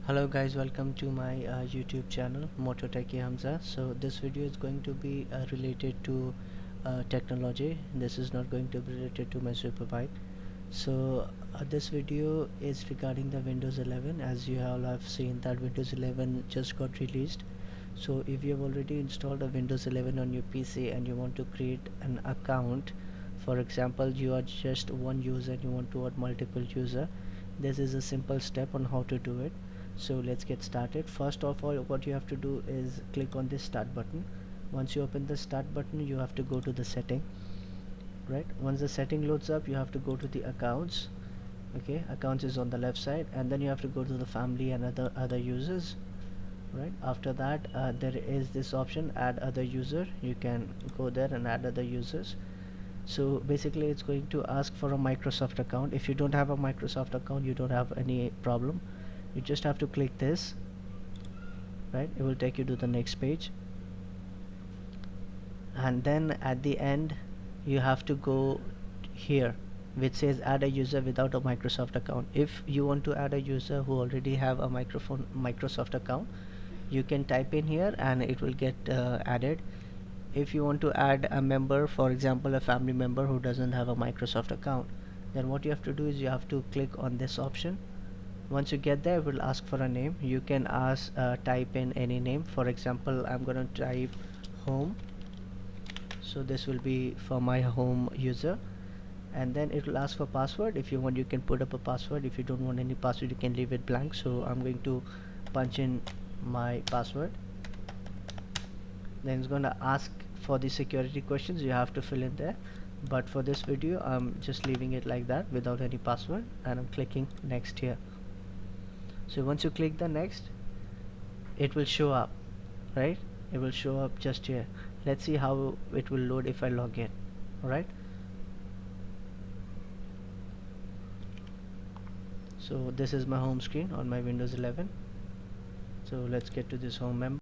Hello guys, welcome to my YouTube channel Moto Techie Hamza. So this video is going to be related to technology. This is not going to be related to my superbike. So this video is regarding the Windows 11. As you all have seen that Windows 11 just got released. So if you have already installed a Windows 11 on your PC and you want to create an account, for example you are just one user and you want to add multiple user, this is a simple step on how to do it. So let's get started. First of all, what you have to do is click on this start button. Once you open the start button, you have to go to the setting. Right, once the setting loads up, you have to go to the accounts. Okay, accounts is on the left side, and then you have to go to the family and other users. Right, after that there is this option add other user. You can go there and add other users. So basically it's going to ask for a Microsoft account. If you don't have a Microsoft account, you don't have any problem. You just have to click this. Right, it will take you to the next page, and then at the end you have to go here which says add a user without a Microsoft account. If you want to add a user who already have a Microsoft account, you can type in here and it will get added. If you want to add a member, for example a family member who doesn't have a Microsoft account, then what you have to do is you have to click on this option. Once you get there, it will ask for a name. You can type in any name. For example, I'm gonna type home, so this will be for my home user. And then it will ask for password. If you want, you can put up a password. If you don't want any password, you can leave it blank. So I'm going to punch in my password. Then it's going to ask for the security questions. You have to fill in there, but for this video I'm just leaving it like that without any password, and I'm clicking next here. So once you click the next, it will show up. Right, it will show up just here. Let's see how it will load if I log in. Alright, so this is my home screen on my Windows 11. So let's get to this home